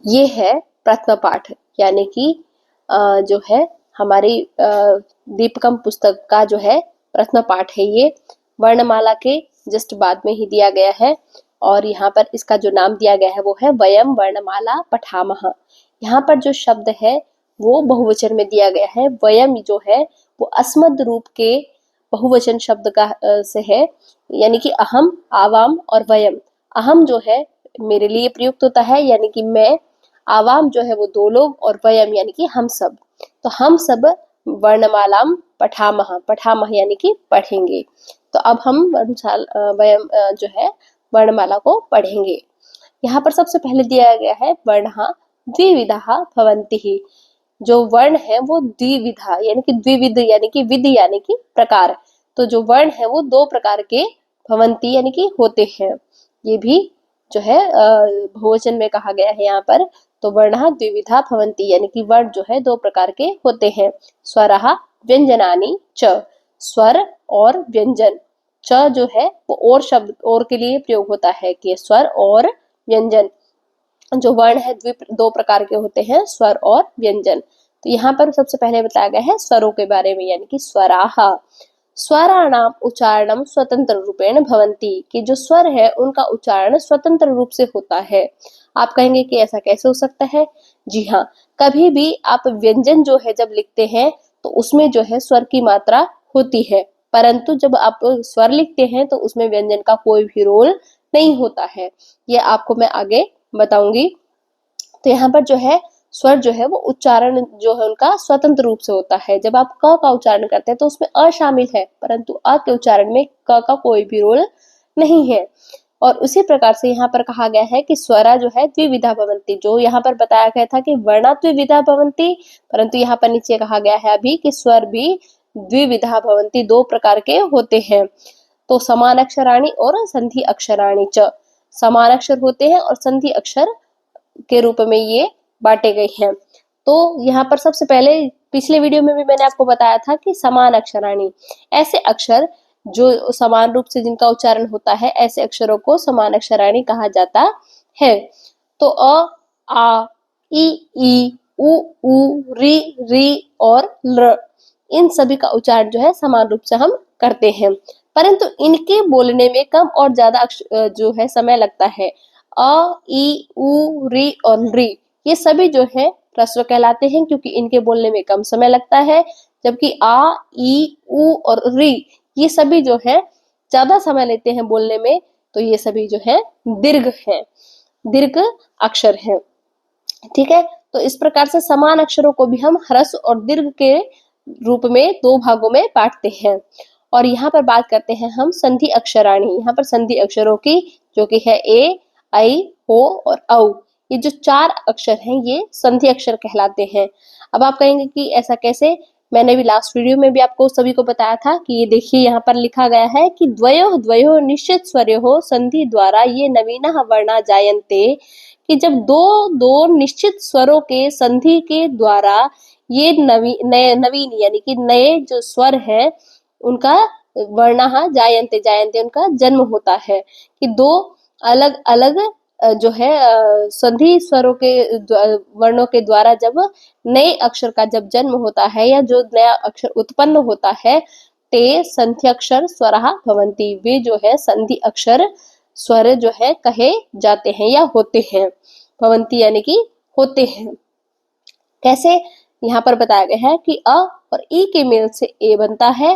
ये है प्रथम पाठ, यानी कि जो है हमारी दीपकम पुस्तक का जो है प्रथम पाठ है। ये वर्णमाला के जस्ट बाद में ही दिया गया है और यहाँ पर इसका जो नाम दिया गया है वो है वयम वर्णमाला पठामः। यहाँ पर जो शब्द है वो बहुवचन में दिया गया है। वयम जो है वो अस्मद रूप के बहुवचन शब्द का से है, यानी कि अहम, आवाम और वयम। अहम जो है मेरे लिए प्रयुक्त होता है, यानी कि मैं, आवाम जो है वो दो लोग, और वयम यानी कि हम सब। तो हम सब वर्णमालाम पठामः, पठामः यानी कि पढ़ेंगे। तो अब हम वयम जो है वर्णमाला को पढ़ेंगे। यहाँ पर सबसे पहले दिया गया है वर्णः द्विविधाः भवन्ति। जो वर्ण है वो द्विविधा यानी कि द्विविध यानी कि विधि यानी कि प्रकार। तो जो वर्ण है वो दो प्रकार के भवन्ति यानी कि होते हैं। ये भी जो है बहुवचन में कहा गया है यहाँ पर। तो वर्णः द्विविधा भवन्ति यानी कि वर्ण जो है दो प्रकार के होते हैं। स्वरः व्यंजनानि च, स्वर और व्यंजन। च जो है वो और शब्द और के लिए प्रयोग होता है कि स्वर और व्यंजन। जो वर्ण है दो प्रकार के होते हैं, स्वर और व्यंजन। तो यहाँ पर सबसे पहले बताया गया है स्वरों के बारे में, यानी कि स्वराः। स्वराणाम उच्चारणम स्वतंत्र रूपेण भवन्ति, कि जो स्वर है उनका उच्चारण स्वतंत्र रूप से होता है। आप कहेंगे कि ऐसा कैसे हो सकता है? जी हाँ, कभी भी आप व्यंजन जो है जब लिखते हैं तो उसमें जो है स्वर की मात्रा होती है, परंतु जब आप स्वर लिखते हैं तो उसमें व्यंजन का कोई भी रोल नहीं होता है। ये आपको मैं आगे बताऊंगी। तो यहाँ पर जो है स्वर जो है वो उच्चारण जो है उनका स्वतंत्र रूप से होता है। जब आप क का उच्चारण करते हैं तो उसमें अ शामिल है, परंतु अ के उच्चारण में क का कोई भी रोल नहीं है। और उसी प्रकार से यहाँ पर कहा गया है कि स्वरा जो है द्विविधा भवन्ति। जो यहाँ पर बताया गया था कि वर्णा द्विविधा भवन्ति, परंतु यहाँ पर नीचे कहा गया है अभी कि स्वर भी द्विविधा भवन्ति, दो प्रकार के होते हैं। तो समान अक्षराणि और संधि अक्षराणि च, समान अक्षर होते हैं और संधि अक्षर के रूप में ये बांटे गए हैं। तो यहाँ पर सबसे पहले पिछले वीडियो में भी मैंने आपको बताया था कि समान अक्षराणि, ऐसे अक्षर जो समान रूप से जिनका उच्चारण होता है, ऐसे अक्षरों को समान अक्षराणि कहा जाता है। तो अ, आ, ई, उ, री और ल, इन सभी का उच्चारण जो है समान रूप से हम करते हैं, परंतु इनके बोलने में कम और ज्यादा जो है समय लगता है। अ, ई, उ, री और री, ये सभी जो है ह्रस्व कहलाते हैं क्योंकि इनके बोलने में कम समय लगता है, जबकि आ, ई, उ और री ये सभी जो है ज्यादा समय लेते हैं बोलने में। तो ये सभी जो है दीर्घ हैं, दीर्घ अक्षर हैं। ठीक है, तो इस प्रकार से समान अक्षरों को भी हम ह्रस्व और दीर्घ के रूप में दो भागों में बांटते हैं। और यहाँ पर बात करते हैं हम संधि अक्षराणि। यहाँ पर संधि अक्षरों की, जो कि है ए, आई, ओ और औ, ये जो चार अक्षर हैं ये संधि अक्षर कहलाते हैं। अब आप कहेंगे कि ऐसा कैसे? मैंने भी लास्ट वीडियो में भी आपको सभी को बताया था कि ये देखिए यहाँ पर लिखा गया है कि द्वयोः द्वयोः निश्चित स्वरयोः संधि द्वारा ये नवीनः वर्णा जायन्ते, कि जब दो दो निश्चित स्वरों के संधि के द्वारा ये नवीन यानी कि नए जो स्वर हैं उनका वर्णः जायन्ते, जायन्ते उनका जन्म होता है। कि दो अलग अलग जो है संधि स्वरों के वर्णों के द्वारा जब नए अक्षर का जब जन्म होता है या जो नया अक्षर उत्पन्न होता है, ते संध्यक्षर स्वरः भवन्ति, वे जो है संधि अक्षर स्वर जो है कहे जाते हैं या होते हैं। भवन्ति यानी कि होते हैं। कैसे? यहाँ पर बताया गया है कि अ और ई के मेल से ए बनता है।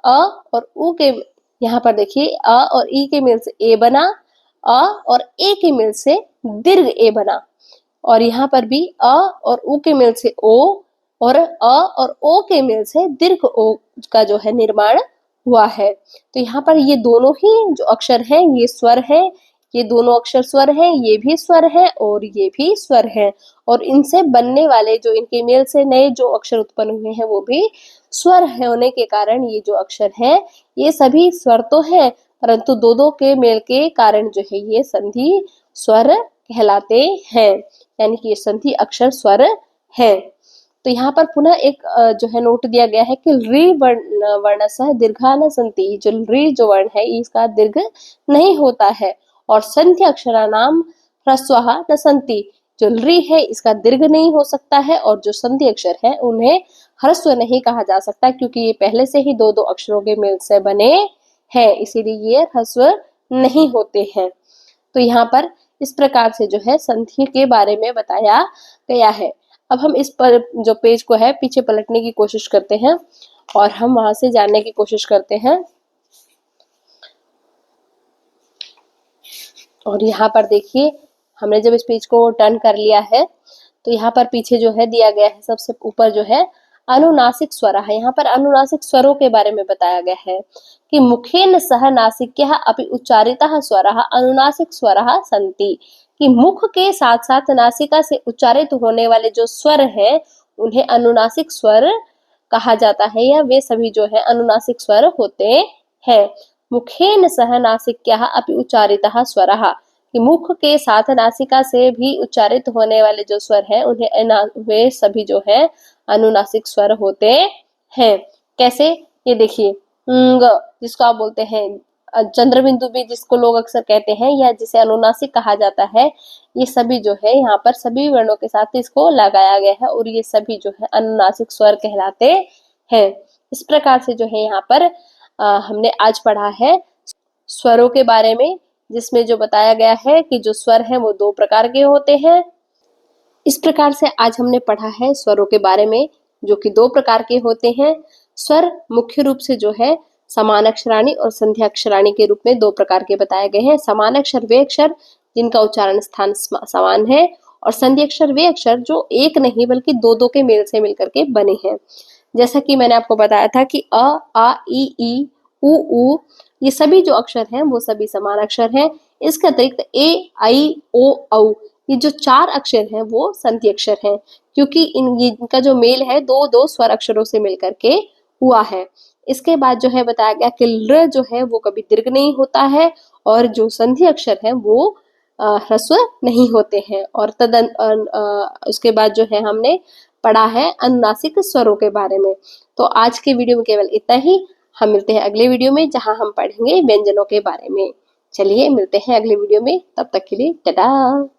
अ और उ के, यहाँ पर देखिए अ और ई के मेल से ए बना, अ और ए के मेल से दीर्घ ए बना। और यहाँ पर भी अ और उ के मेल से ओ, और अ और ओ के मेल से दीर्घ ओ का जो है निर्माण हुआ है। तो यहाँ पर ये दोनों ही जो अक्षर हैं ये स्वर हैं, ये दोनों अक्षर स्वर हैं, ये भी स्वर है और ये भी स्वर है। और इनसे बनने वाले जो इनके मेल से नए जो अक्षर उत्पन्न हुए हैं वो भी स्वर होने के कारण ये जो अक्षर हैं ये सभी स्वर तो हैं, परंतु दो दो के मेल के कारण जो है ये संधि स्वर कहलाते हैं, यानी कि ये संधि अक्षर स्वर है। तो यहाँ पर पुनः एक जो है नोट दिया गया है कि री वर्णसः दीर्घा न सन्ति, जो री जो वर्ण है इसका दीर्घ नहीं होता है। और संधि अक्षराणाम ह्रस्वः न सन्ति, ज्वेलरी है इसका दीर्घ नहीं हो सकता है, और जो संधि अक्षर है उन्हें ह्रस्व नहीं कहा जा सकता, क्योंकि ये पहले से ही दो दो अक्षरों के मेल से बने हैं, इसीलिए ये ह्रस्व नहीं होते हैं। तो यहाँ पर इस प्रकार से जो है संधि के बारे में बताया गया है। अब हम इस पर जो पेज को है पीछे पलटने की कोशिश करते हैं और हम वहां से जानने की कोशिश करते हैं। और यहाँ पर देखिए, हमने जब इस पेज को टर्न कर लिया है तो यहाँ पर पीछे जो है दिया गया है, सबसे ऊपर जो है अनुनासिक स्वर है। यहाँ पर अनुनासिक स्वरों के बारे में बताया गया है कि मुखेन सह नासिक्यः अपि उच्चारितः स्वरः अनुनासिक स्वरः सन्ति, कि मुख के साथ साथ नासिका से उच्चारित होने वाले जो स्वर है उन्हें अनुनासिक स्वर कहा जाता है, या वे सभी जो है अनुनासिक स्वर होते हैं। मुखेन सह नासिक्यः अपि उच्चारितः स्वरः, कि मुख के साथ नासिका से भी उच्चारित होने वाले जो स्वर हैं उन्हें वे सभी जो है अनुनासिक स्वर होते हैं। कैसे, ये देखिए, जिसको आप बोलते हैं चंद्र बिंदु भी जिसको लोग अक्सर कहते हैं, या जिसे अनुनासिक कहा जाता है, ये सभी जो है यहाँ पर सभी वर्णों के साथ इसको लगाया गया है और ये सभी जो है अनुनासिक स्वर कहलाते हैं। इस प्रकार से जो है यहाँ पर हमने आज पढ़ा है स्वरों के बारे में, जिसमें जो बताया गया है कि जो स्वर हैं वो दो प्रकार के होते हैं। इस प्रकार से आज हमने पढ़ा है स्वरों के बारे में, जो कि दो प्रकार के होते हैं। स्वर मुख्य रूप से जो है समान अक्षराणी और संध्या अक्षराणी के रूप में दो प्रकार के बताए गए हैं। समान अक्षर वे अक्षर जिनका उच्चारण स्थान समान है, और संधि अक्षर वे अक्षर जो एक नहीं बल्कि दो दो के मेल से मिलकर के बने हैं। जैसा कि मैंने आपको बताया था कि अ, आ, ई, उ, ये सभी जो अक्षर हैं वो सभी समान अक्षर हैं। इसके अतिरिक्त ए, आई, ओ, औ, ये जो चार अक्षर हैं वो संधि अक्षर हैं, क्योंकि इनका जो मेल है दो दो स्वर अक्षरों से मिलकर के हुआ है। इसके बाद जो है बताया गया कि ल जो है वो कभी दीर्घ नहीं होता है, और जो संधि अक्षर है वो ह्रस्व नहीं होते हैं। और उसके बाद जो है हमने पढ़ा है अनुनासिक स्वरों के बारे में। तो आज के वीडियो में केवल इतना ही। हम मिलते हैं अगले वीडियो में, जहां हम पढ़ेंगे व्यंजनों के बारे में। चलिए मिलते हैं अगले वीडियो में, तब तक के लिए टाटा।